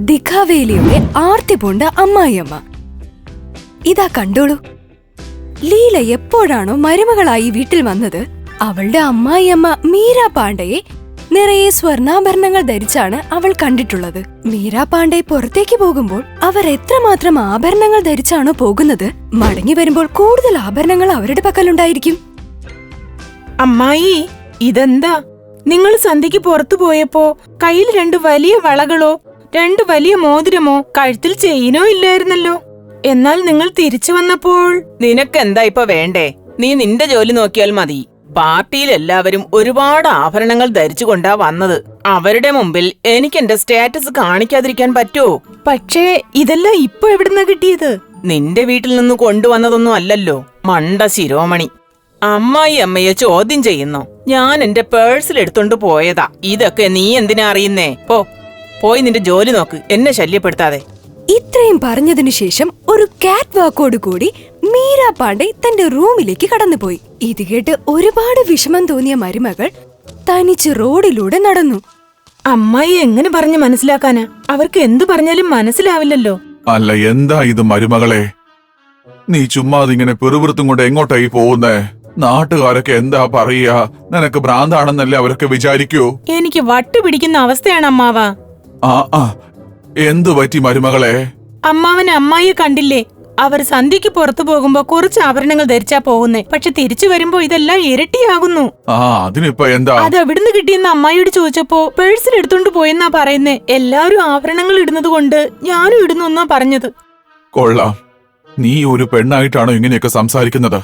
ദിഖാവേലിയുടെ ആർത്തി പൂണ്ട അമ്മായിയമ്മ. ഇതാ കണ്ടോളൂ, ലീല എപ്പോഴാണോ മരുമകളായി വീട്ടിൽ വന്നത്, അവളുടെ അമ്മായിയമ്മ മീരാ പാണ്ഡയെ നിറയെ സ്വർണ്ണാഭരണങ്ങൾ ധരിച്ചാണ് അവൾ കണ്ടിട്ടുള്ളത്. മീരാ പാണ്ഡെ പുറത്തേക്ക് പോകുമ്പോൾ അവർ എത്രമാത്രം ആഭരണങ്ങൾ ധരിച്ചാണോ പോകുന്നത്, മടങ്ങി വരുമ്പോൾ കൂടുതൽ ആഭരണങ്ങൾ അവരുടെ പക്കലുണ്ടായിരിക്കും. അമ്മായി, ഇതെന്താ? നിങ്ങൾ സന്ധ്യക്ക് പുറത്തു പോയപ്പോ കയ്യിൽ 2 വലിയ വളകളോ 2 വലിയ മോതിരമോ കഴുത്തിൽ ചെയിനോ ഇല്ലായിരുന്നല്ലോ. എന്നാൽ നിങ്ങൾ തിരിച്ചു വന്നപ്പോൾ നിനക്കെന്താ ഇപ്പൊ വേണ്ടേ? നീ നിന്റെ ജോലി നോക്കിയാൽ മതി. പാർട്ടിയിൽ എല്ലാവരും ഒരുപാട് ആഭരണങ്ങൾ ധരിച്ചുകൊണ്ടാ വന്നത്. അവരുടെ മുമ്പിൽ എനിക്ക് എന്റെ സ്റ്റാറ്റസ് കാണിക്കാതിരിക്കാൻ പറ്റുമോ? പക്ഷേ ഇതെല്ലാം ഇപ്പൊ എവിടുന്നാ കിട്ടിയത്? നിന്റെ വീട്ടിൽ നിന്ന് കൊണ്ടുവന്നതൊന്നും അല്ലല്ലോ, മണ്ട ശിരോമണി. അമ്മായി അമ്മയെ ചോദ്യം ചെയ്യുന്നു. ഞാൻ എന്റെ പേഴ്സിൽ എടുത്തോണ്ട് പോയതാ. ഇതൊക്കെ നീ എന്തിനാ അറിയുന്നേ? പോയി നിന്റെ ജോലി നോക്ക്, എന്നെ ശല്യപ്പെടുത്താതെ. ഇത്രയും പറഞ്ഞതിനു ശേഷം ഒരു കാറ്റ് വാക്കോട് കൂടി മീരാ പാണ്ഡെ തന്റെ റൂമിലേക്ക് കടന്നുപോയി. ഇത് കേട്ട് ഒരുപാട് വിഷമം തോന്നിയ മരുമകൾ തനിച്ച് റോഡിലൂടെ നടന്നു. അമ്മായി എങ്ങനെ പറഞ്ഞു മനസ്സിലാക്കാനാ? അവർക്ക് എന്തു പറഞ്ഞാലും മനസ്സിലാവില്ലല്ലോ. അല്ല, എന്താ ഇത് മരുമകളെ? നീ ചുമ്മാതിങ്ങനെ പെറുപിറുത്തും കൊണ്ട് എങ്ങോട്ടായി പോകുന്നേ? നാട്ടുകാരൊക്കെ എന്താ പറയാ? നിനക്ക് ഭ്രാന്താണെന്നല്ലേ അവരൊക്കെ വിചാരിക്കൂ? എനിക്ക് വട്ടുപിടിക്കുന്ന അവസ്ഥയാണ് അമ്മാവ. എന്തു പറ്റി മരുമകളെ? അമ്മാവന് അമ്മായിയെ കണ്ടില്ലേ? അവർ സന്ധ്യക്ക് പുറത്തു പോകുമ്പോ കുറച്ച് ആഭരണങ്ങൾ ധരിച്ചാ പോകുന്നേ, പക്ഷെ തിരിച്ചു വരുമ്പോ ഇതെല്ലാം ഇരട്ടിയാകുന്നു. അതിനിപ്പോ എന്താ? അത് എവിടുന്ന് കിട്ടിയെന്ന് അമ്മായിയോട് ചോദിച്ചപ്പോ പേഴ്സിൽ എടുത്തോണ്ട് പോയെന്നാ പറയുന്നേ. എല്ലാവരും ആഭരണങ്ങൾ ഇടുന്നത് കൊണ്ട് ഞാനും ഇടുന്നു എന്നാ പറഞ്ഞത്. കൊള്ളാം, നീ ഒരു പെണ്ണായിട്ടാണോ ഇങ്ങനെയൊക്കെ സംസാരിക്കുന്നത്?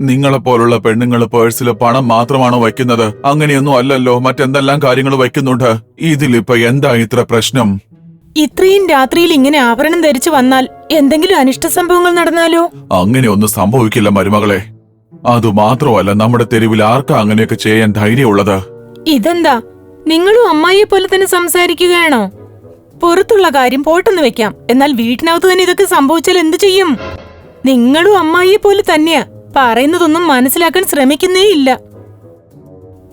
നിങ്ങളെപ്പോലുള്ള പെണ്ണുങ്ങൾ പേഴ്സിൽ പണം മാത്രമാണോ വയ്ക്കുന്നത്? അങ്ങനെയൊന്നും അല്ലല്ലോ, മറ്റെന്തെല്ലാം കാര്യങ്ങൾ വയ്ക്കുന്നുണ്ട്. ഇതിലിപ്പോ എന്താ ഇത്ര പ്രശ്നം? ഇത്രയും രാത്രിയിൽ ഇങ്ങനെ ആഭരണം ധരിച്ചു വന്നാൽ എന്തെങ്കിലും അനിഷ്ട സംഭവങ്ങൾ നടന്നാലോ? അങ്ങനെയൊന്നും സംഭവിക്കില്ല മരുമകളെ. അതുമാത്രമല്ല, നമ്മുടെ തെരുവിൽ ആർക്കാ അങ്ങനെയൊക്കെ ചെയ്യാൻ ധൈര്യമുള്ളത്? ഇതെന്താ, നിങ്ങളും അമ്മായിയെ പോലെ തന്നെ സംസാരിക്കുകയാണോ? പുറത്തുള്ള കാര്യം പോട്ടെന്ന് വെക്കാം, എന്നാൽ വീട്ടിനകത്ത് തന്നെ ഇതൊക്കെ സംഭവിച്ചാൽ എന്തു ചെയ്യും? നിങ്ങളും അമ്മായിയെ പോലെ തന്നെയാ, പറയുന്നതൊന്നും മനസ്സിലാക്കാൻ ശ്രമിക്കുന്നേ ഇല്ല.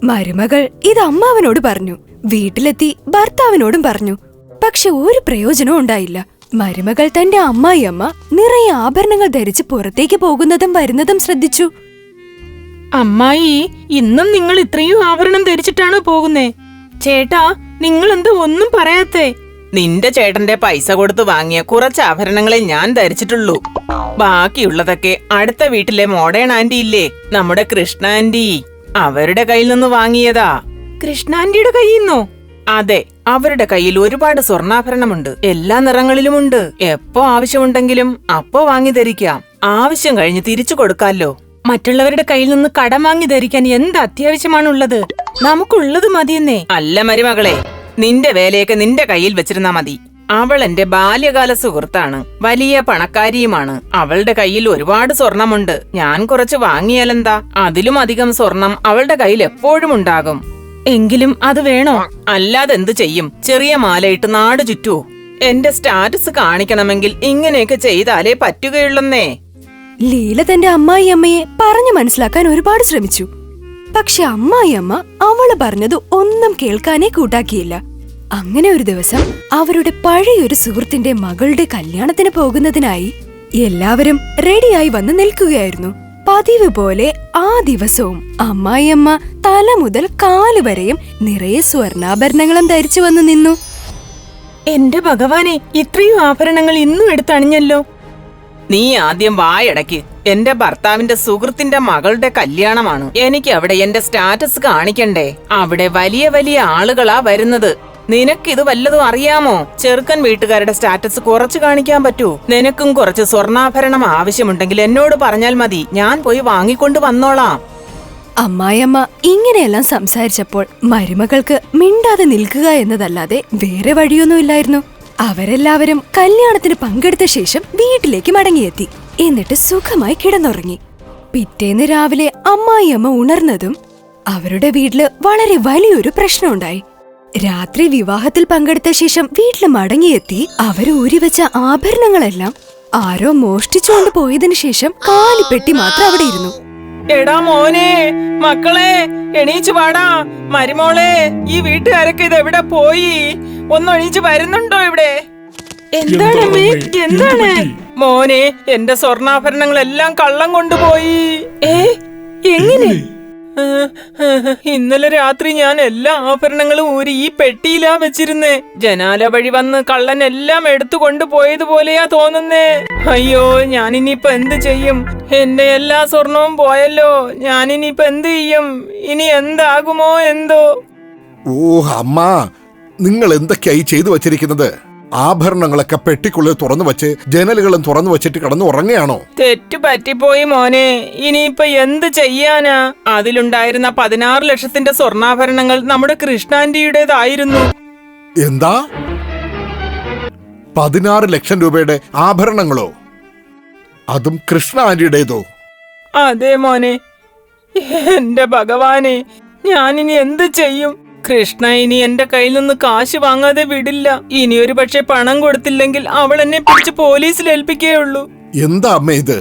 മരുമകൾ ഇത് അമ്മാവനോട് പറഞ്ഞു, വീട്ടിലെത്തി ഭർത്താവിനോടും പറഞ്ഞു. പക്ഷെ ഒരു പ്രയോജനവും ഉണ്ടായില്ല. മരുമകൾ തന്റെ അമ്മായിയമ്മ നിറയെ ആഭരണങ്ങൾ ധരിച്ച് പുറത്തേക്ക് പോകുന്നതും വരുന്നതും ശ്രദ്ധിച്ചു. അമ്മായി, ഇന്നും നിങ്ങൾ ഇത്രയും ആഭരണം ധരിച്ചിട്ടാണോ പോകുന്നേ? ചേട്ടാ, നിങ്ങൾ എന്താ ഒന്നും പറയാത്തേ? നിന്റെ ചേട്ടന്റെ പൈസ കൊടുത്ത് വാങ്ങിയ കുറച്ച് ആഭരണങ്ങളെ ഞാൻ ധരിച്ചിട്ടുള്ളൂ. ബാക്കിയുള്ളതൊക്കെ അടുത്ത വീട്ടിലെ മോഡേൺ ആന്റി ഇല്ലേ, നമ്മുടെ കൃഷ്ണ ആന്റി, അവരുടെ കയ്യിൽ നിന്ന് വാങ്ങിയതാ. കൃഷ്ണാന്റിയുടെ കയ്യിൽ നിന്നോ? അതെ, അവരുടെ കയ്യിൽ ഒരുപാട് സ്വർണ്ണാഭരണമുണ്ട്. എല്ലാ നിറങ്ങളിലുമുണ്ട്. എപ്പോ ആവശ്യമുണ്ടെങ്കിലും അപ്പോ വാങ്ങി ധരിക്കാം. ആവശ്യം കഴിഞ്ഞ് തിരിച്ചു കൊടുക്കാലോ. മറ്റുള്ളവരുടെ കയ്യിൽ നിന്ന് കടം വാങ്ങി ധരിക്കാൻ എന്ത് അത്യാവശ്യമാണുള്ളത്? നമുക്കുള്ളത് മതിയെന്നേ. അല്ല മരുമകളെ, നിന്റെ വേലയൊക്കെ നിന്റെ കയ്യിൽ വെച്ചിരുന്നാ മതി. അവൾ എന്റെ ബാല്യകാല സുഹൃത്താണ്, വലിയ പണക്കാരിയുമാണ്. അവളുടെ കയ്യിൽ ഒരുപാട് സ്വർണമുണ്ട്. ഞാൻ കുറച്ച് വാങ്ങിയാലെന്താ? അതിലും അധികം സ്വർണം അവളുടെ കയ്യിൽ എപ്പോഴും ഉണ്ടാകും. എങ്കിലും അത് വേണോ? അല്ലാതെ എന്തു ചെയ്യും? ചെറിയ മാലയിട്ട് നാട് ചുറ്റൂ. എന്റെ സ്റ്റാറ്റസ് കാണിക്കണമെങ്കിൽ ഇങ്ങനെയൊക്കെ ചെയ്താലേ പറ്റുകയുള്ളന്നേ. ലീല തന്റെ അമ്മായിയമ്മയെ പറഞ്ഞു മനസ്സിലാക്കാൻ ഒരുപാട് ശ്രമിച്ചു. പക്ഷെ അമ്മായിയമ്മ അവള് പറഞ്ഞത് ഒന്നും കേൾക്കാനേ കൂട്ടാക്കിയില്ല. അങ്ങനെ ഒരു ദിവസം അവരുടെ പഴയൊരു സുഹൃത്തിന്റെ മകളുടെ കല്യാണത്തിന് പോകുന്നതിനായി എല്ലാവരും റെഡിയായി വന്ന് നിൽക്കുകയായിരുന്നു. പതിവ് പോലെ ആ ദിവസവും അമ്മായിയമ്മ തല മുതൽ കാല് വരെയും നിറയെ സ്വർണ്ണാഭരണങ്ങളും ധരിച്ചു വന്ന് നിന്നു. എന്റെ ഭഗവാനെ, ഇത്രയും ആഭരണങ്ങൾ ഇന്നും എടുത്തണിഞ്ഞല്ലോ. നീ ആദ്യം വായടക്ക്. എന്റെ ഭർത്താവിന്റെ സുഹൃത്തിന്റെ മകളുടെ കല്യാണമാണ്. എനിക്ക് അവിടെ എന്റെ സ്റ്റാറ്റസ് കാണിക്കണ്ടേ? അവിടെ വലിയ വലിയ ആളുകളാ വരുന്നത്. നിനക്കിത് വല്ലതും അറിയാമോ? ചെറുക്കൻ വീട്ടുകാരുടെ സ്റ്റാറ്റസ് കുറച്ച് കാണിക്കാൻ പറ്റൂ. നിനക്കും കുറച്ച് സ്വർണ്ണാഭരണം ആവശ്യമുണ്ടെങ്കിൽ എന്നോട് പറഞ്ഞാൽ മതി, ഞാൻ പോയി വാങ്ങിക്കൊണ്ട് വന്നോളാം. അമ്മായിയമ്മ ഇങ്ങനെയെല്ലാം സംസാരിച്ചപ്പോൾ മരുമകൾക്ക് മിണ്ടാതെ നിൽക്കുക എന്നതല്ലാതെ വേറെ വഴിയൊന്നുമില്ലായിരുന്നു. അവരെല്ലാവരും കല്യാണത്തിന് പങ്കെടുത്ത ശേഷം വീട്ടിലേക്ക് മടങ്ങിയെത്തി. എന്നിട്ട് സുഖമായി കിടന്നുറങ്ങി. പിറ്റേന്ന് രാവിലെ അമ്മായിയമ്മ ഉണർന്നതും അവരുടെ വീട്ടില് വളരെ വലിയൊരു പ്രശ്നമുണ്ടായി. രാത്രി വിവാഹത്തിൽ പങ്കെടുത്ത ശേഷം വീട്ടിൽ മടങ്ങിയെത്തി അവർ ഊരിവെച്ച ആഭരണങ്ങളെല്ലാം ആരോ മോഷ്ടിച്ചുകൊണ്ട് പോയതിനു ശേഷം കാലിപ്പെട്ടി മാത്രം അവിടെ ഇരുന്നു. എടാ മോനെ, മക്കളെ, എണീച്ചു പാടാ. മരുമോളെ, ഈ വീട്ടുകാരൊക്കെ ഇത് എവിടെ പോയി? ഒന്ന് എണീച്ചു വരുന്നുണ്ടോ ഇവിടെ? എന്താണമ്മേ? എന്താണ്? മോനെ, എന്റെ സ്വർണ്ണാഭരണങ്ങളെല്ലാം കള്ളം കൊണ്ടുപോയി. എങ്ങനെ? ഇന്നലെ രാത്രി ഞാൻ എല്ലാ ആഭരണങ്ങളും ഊരി ഈ പെട്ടിയിലാ വെച്ചിരുന്നേ. ജനാല വഴി വന്ന് കള്ളൻ എല്ലാം എടുത്തു കൊണ്ടുപോയതുപോലെയാ തോന്നുന്നേ. അയ്യോ, ഞാനിനിയിപ്പൊ എന്ത് ചെയ്യും? എന്റെ എല്ലാ സ്വർണവും പോയല്ലോ. ഞാനിനിയിപ്പൊ എന്ത് ചെയ്യും? ഇനി എന്താകുമോ എന്തോ. ഓ അമ്മ, നിങ്ങൾ എന്തൊക്കെയായി ചെയ്തു വച്ചിരിക്കുന്നത്? ആഭരണങ്ങളൊക്കെ പെട്ടിക്കുള്ളിൽ തുറന്നു വെച്ച് ജനലുകളും തുറന്നു വെച്ചിട്ട് കിടന്നു ഉറങ്ങുകയാണോ? തെറ്റു പറ്റിപ്പോയി മോനെ. ഇനിയിപ്പൊ എന്ത് ചെയ്യാനാ? അതിലുണ്ടായിരുന്ന 16 ലക്ഷത്തിന്റെ സ്വർണ്ണാഭരണങ്ങൾ നമ്മുടെ കൃഷ്ണാന്റിയുടേതായിരുന്നു. എന്താ? 16 ലക്ഷം രൂപയുടെ ആഭരണങ്ങളോ? അതും കൃഷ്ണ ആന്റിയുടേതോ? അതെ മോനെ. എന്റെ ഭഗവാനെ, ഞാനിനി എന്ത് ചെയ്യും? കൃഷ്ണ ഇനി എന്റെ കയ്യിൽ നിന്ന് കാശ് വാങ്ങാതെ വിടില്ല. ഇനി ഒരു പക്ഷെ പണം കൊടുത്തില്ലെങ്കിൽ അവൾ എന്നെ പിടിച്ച് പോലീസിൽ ഏൽപ്പിക്കുകയുള്ളൂ. എന്താ അമ്മ ഇത്?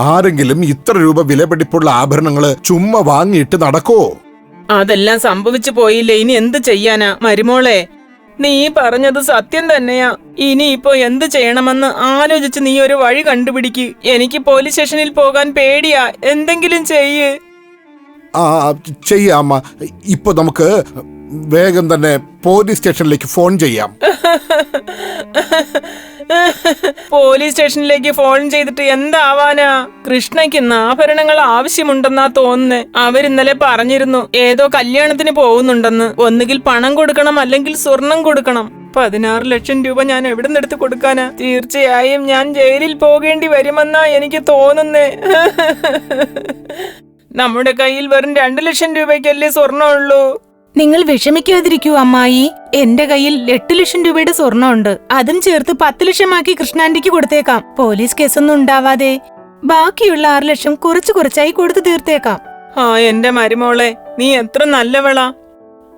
ആരെങ്കിലും ഇത്ര രൂപ വിലപിടിപ്പുള്ള ആഭരണങ്ങള് ചുമ്മാ വാങ്ങിയിട്ട് നടക്കോ? അതെല്ലാം സംഭവിച്ചു പോയില്ലേ, ഇനി എന്ത് ചെയ്യാനാ? മരുമോളെ, നീ പറഞ്ഞത് സത്യം തന്നെയാ. ഇനിയിപ്പോ എന്ത് ചെയ്യണമെന്ന് ആലോചിച്ച് നീ ഒരു വഴി കണ്ടുപിടിക്ക്. എനിക്ക് പോലീസ് സ്റ്റേഷനിൽ പോകാൻ പേടിയാ. എന്തെങ്കിലും ചെയ്യ്. ആ ചെയ്യാം അമ്മ. ഇപ്പൊ നമുക്ക് വേഗം തന്നെ പോലീസ് സ്റ്റേഷനിലേക്ക് ഫോൺ ചെയ്യാം. പോലീസ് സ്റ്റേഷനിലേക്ക് ഫോൺ ചെയ്തിട്ട് എന്താവാനാ? കൃഷ്ണയ്ക്ക് ആഭരണങ്ങൾ ആവശ്യമുണ്ടെന്നാ തോന്നുന്നേ. അവരിന്നലെ പറഞ്ഞിരുന്നു ഏതോ കല്യാണത്തിന് പോകുന്നുണ്ടെന്ന്. ഒന്നുകിൽ പണം കൊടുക്കണം, അല്ലെങ്കിൽ സ്വർണം കൊടുക്കണം. 16 ലക്ഷം രൂപ ഞാൻ എവിടെ നിന്നെടുത്ത് കൊടുക്കാനാ? തീർച്ചയായും ഞാൻ ജയിലിൽ പോകേണ്ടി വരുമെന്നാ എനിക്ക് തോന്നുന്നേ. നമ്മുടെ കയ്യിൽ വെറും 2 ലക്ഷം രൂപയ്ക്കല്ലേ സ്വർണ്ണമുള്ളൂ. നിങ്ങൾ വിഷമിക്കാതിരിക്കൂ അമ്മായി. എന്റെ കയ്യിൽ 8 ലക്ഷം രൂപയുടെ സ്വർണ്ണമുണ്ട്. അതും ചേർത്ത് 10 ലക്ഷമാക്കി കൃഷ്ണാന്റിക്ക് കൊടുത്തേക്കാം. പോലീസ് കേസൊന്നും ഉണ്ടാവാതെ ബാക്കിയുള്ള 6 ലക്ഷം കുറച്ചായി കൊടുത്തു തീർത്തേക്കാം. ആ എന്റെ മരുമോളെ, നീ എത്ര നല്ലവളാ.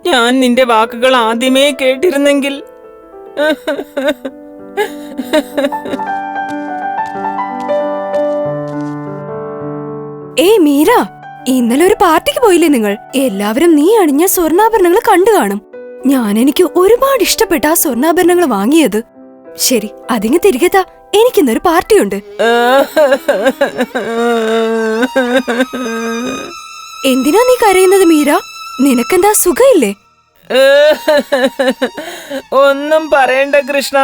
ഞാൻ നിന്റെ വാക്കുകൾ ആദ്യമേ കേട്ടിരുന്നെങ്കിൽ. മീര, ഇന്നലെ ഒരു പാർട്ടിക്ക് പോയില്ലേ നിങ്ങൾ? എല്ലാവരും നീ അണിഞ്ഞ സ്വർണ്ണാഭരണങ്ങൾ കണ്ടു കാണും. എനിക്ക് ഒരുപാട് ഇഷ്ടപ്പെട്ട ആ സ്വർണ്ണാഭരണങ്ങൾ വാങ്ങിയത്. ശരി, അതിങ്ങ് തിരികെ താ. എനിക്കിന്നൊരു പാർട്ടിയുണ്ട്. എന്തിനാ നീ കരയുന്നത് മീര? നിനക്കെന്താ സുഖമില്ലേ? ഒന്നും പറയണ്ട കൃഷ്ണ.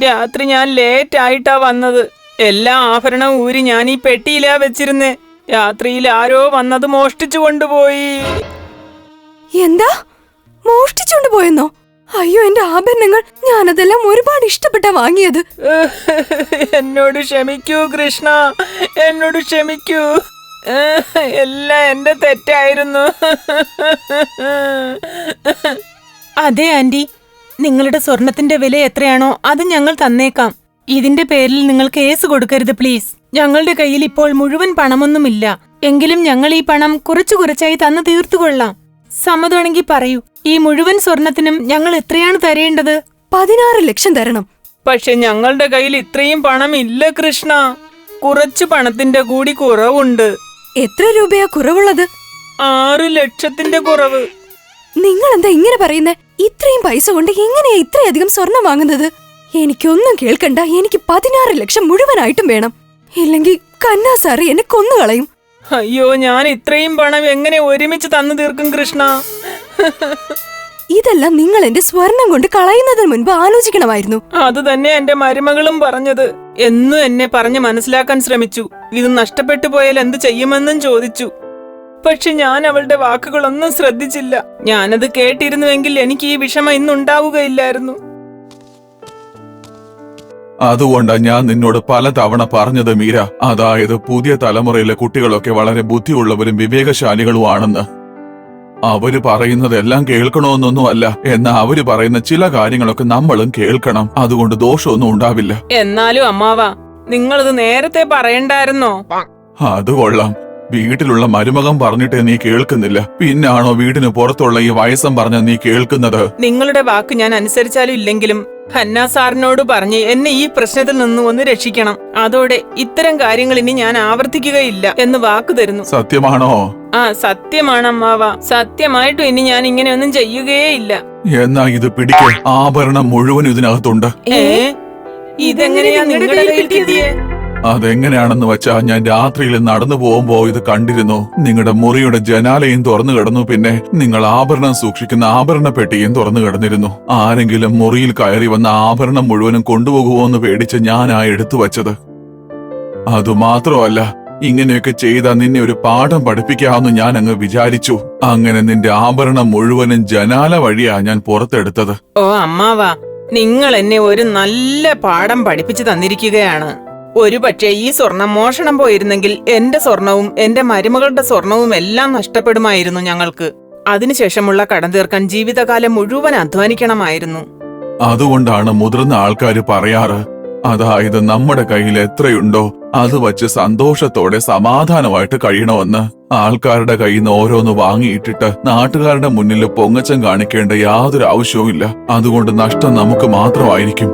രാത്രി ഞാൻ ലേറ്റ് ആയിട്ടാ വന്നത്. എല്ലാ ആഭരണവും ഊരി ഞാൻ ഈ പെട്ടിയിലാ വെച്ചിരുന്നേ. രാത്രിയിൽ ആരോ വന്നത് മോഷ്ടിച്ചു കൊണ്ടുപോയി. എന്താ? മോഷ്ടിച്ചോണ്ട് പോയെന്നോ? അയ്യോ, എന്റെ ആഭരണങ്ങൾ! ഞാനതെല്ലാം ഒരുപാട് ഇഷ്ടപ്പെട്ടാ വാങ്ങിയത്. എന്നോട് ക്ഷമിക്കൂ കൃഷ്ണ, എന്നോട് ക്ഷമിക്കൂ. എല്ലാം എന്റെ തെറ്റായിരുന്നു. അതെ ആന്റി, നിങ്ങളുടെ സ്വർണത്തിന്റെ വില എത്രയാണോ അത് ഞങ്ങൾ തന്നേക്കാം. ഇതിന്റെ പേരിൽ നിങ്ങൾ കേസ് കൊടുക്കരുത് പ്ലീസ്. ഞങ്ങളുടെ കയ്യിൽ ഇപ്പോൾ മുഴുവൻ പണമൊന്നുമില്ല. എങ്കിലും ഞങ്ങൾ ഈ പണം കുറച്ചായി തന്നു തീർത്തുകൊള്ളാം. സമ്മതമാണെങ്കിൽ പറയൂ, ഈ മുഴുവൻ സ്വർണത്തിനും ഞങ്ങൾ എത്രയാണ് തരേണ്ടത്? 16 ലക്ഷം തരണം. പക്ഷെ ഞങ്ങളുടെ കയ്യിൽ ഇത്രയും പണം ഇല്ല കൃഷ്ണ. കുറച്ചു പണത്തിന്റെ കൂടി കുറവുണ്ട്. എത്ര രൂപയാ കുറവുള്ളത്? 6 ലക്ഷത്തിന്റെ കുറവ്. നിങ്ങൾ എന്താ ഇങ്ങനെ പറയുന്നേ? ഇത്രയും പൈസ കൊണ്ട് എങ്ങനെയാ ഇത്രയധികം സ്വർണം വാങ്ങുന്നത്? എനിക്കൊന്നും കേൾക്കണ്ട. എനിക്ക് 16 ലക്ഷം മുഴുവനായിട്ടും വേണം. ഇല്ലെങ്കിൽ കന്നാ സാറ് എന്നെ കൊന്നുകളയും. അയ്യോ, ഞാൻ ഇത്രയും പണം എങ്ങനെ ഒരുമിച്ച് തന്നു തീർക്കും കൃഷ്ണ? ഇതെല്ലാം നിങ്ങൾ എന്റെ സ്വർണം കൊണ്ട് കളയുന്നതിന് മുൻപ് ആലോചിക്കണമായിരുന്നു. അത് തന്നെ എന്റെ മരുമകളും പറഞ്ഞത്. എന്നും എന്നെ പറഞ്ഞ് മനസ്സിലാക്കാൻ ശ്രമിച്ചു. ഇത് നഷ്ടപ്പെട്ടു പോയാൽ എന്ത് ചെയ്യുമെന്നും ചോദിച്ചു. പക്ഷെ ഞാൻ അവളുടെ വാക്കുകളൊന്നും ശ്രദ്ധിച്ചില്ല. ഞാനത് കേട്ടിരുന്നുവെങ്കിൽ എനിക്ക് ഈ വിഷമം ഇന്നുണ്ടാവുകയില്ലായിരുന്നു. അതുകൊണ്ടാ ഞാൻ നിന്നോട് പലതവണ പറഞ്ഞത് മീര. അതായത് പുതിയ തലമുറയിലെ കുട്ടികളൊക്കെ വളരെ ബുദ്ധിയുള്ളവരും വിവേകശാലികളുമാണെന്ന്. അവര് പറയുന്നതെല്ലാം കേൾക്കണമെന്നൊന്നും അല്ല. എന്നാ അവര് പറയുന്ന ചില കാര്യങ്ങളൊക്കെ നമ്മളും കേൾക്കണം. അതുകൊണ്ട് ദോഷമൊന്നും ഉണ്ടാവില്ല. എന്നാലും അമ്മാവാ, നിങ്ങളിത് നേരത്തെ പറയണ്ടായിരുന്നോ? അത് കൊള്ളാം. വീട്ടിലുള്ള മരുമകൻ പറഞ്ഞിട്ട് നീ കേൾക്കുന്നില്ല. പിന്നാണോ വീടിന് പുറത്തുള്ള ഈ വയസ്സം പറഞ്ഞ നീ കേൾക്കുന്നത്? നിങ്ങളുടെ വാക്ക് ഞാൻ അനുസരിച്ചാലും ഇല്ലെങ്കിലും ഹന്ന സാറിനോട് പറഞ്ഞ് എന്നെ ഈ പ്രശ്നത്തിൽ നിന്ന് ഒന്ന് രക്ഷിക്കണം. അതോടെ ഇത്തരം കാര്യങ്ങൾ ഇനി ഞാൻ ആവർത്തിക്കുകയില്ല എന്ന് വാക്കു തരുന്നു. സത്യമാണോ? ആ സത്യമാണ് അമ്മാവ, സത്യമായിട്ടും ഇനി ഞാൻ ഇങ്ങനെയൊന്നും ചെയ്യുകയേയില്ല. എന്നാ ഇത് പിടിക്ക്. ആഭരണം മുഴുവൻ ഇതിനകത്തുണ്ട്. ഇതെങ്ങനെയാ നിങ്ങളുടെ കയ്യിൽ കിട്ടിയേ? അതെങ്ങനെയാണെന്ന് വെച്ചാ ഞാൻ രാത്രിയിൽ നടന്നു പോകുമ്പോ ഇത് കണ്ടിരുന്നു. നിങ്ങളുടെ മുറിയുടെ ജനാലയും തുറന്നു കിടന്നു. പിന്നെ നിങ്ങൾ ആഭരണം സൂക്ഷിക്കുന്ന ആഭരണ പെട്ടിയും തുറന്നു കിടന്നിരുന്നു. ആരെങ്കിലും മുറിയിൽ കയറി വന്ന ആഭരണം മുഴുവനും കൊണ്ടുപോകുമോ എന്ന് പേടിച്ച് ഞാനാ എടുത്തു വച്ചത്. അതുമാത്രമല്ല, ഇങ്ങനെയൊക്കെ ചെയ്താ നിന്നെ ഒരു പാഠം പഠിപ്പിക്കാമെന്ന് ഞാൻ അങ്ങ് വിചാരിച്ചു. അങ്ങനെ നിന്റെ ആഭരണം മുഴുവനും ജനാല വഴിയാ ഞാൻ പുറത്തെടുത്തത്. ഓ അമ്മാവ, നിങ്ങൾ എന്നെ ഒരു നല്ല പാഠം പഠിപ്പിച്ചു തന്നിരിക്കുകയാണ്. ഒരുപക്ഷെ ഈ സ്വർണം മോഷണം പോയിരുന്നെങ്കിൽ എന്റെ സ്വർണവും എന്റെ മരുമകളുടെ സ്വർണവും എല്ലാം നഷ്ടപ്പെടുമായിരുന്നു ഞങ്ങൾക്ക്. അതിനുശേഷമുള്ള കടം തീർക്കാൻ ജീവിതകാലം മുഴുവൻ അധ്വാനിക്കണമായിരുന്നു. അതുകൊണ്ടാണ് മുതിർന്ന ആൾക്കാര് പറയാറ്, അതായത് നമ്മുടെ കയ്യിൽ എത്രയുണ്ടോ അത് വച്ച് സന്തോഷത്തോടെ സമാധാനമായിട്ട് കഴിയണമെന്ന്. ആൾക്കാരുടെ കയ്യിൽ നിന്ന് ഓരോന്ന് വാങ്ങിയിട്ടിട്ട് നാട്ടുകാരുടെ മുന്നിൽ പൊങ്ങച്ചം കാണിക്കേണ്ട യാതൊരു ആവശ്യവും ഇല്ല. അതുകൊണ്ട് നഷ്ടം നമുക്ക് മാത്രമായിരിക്കും.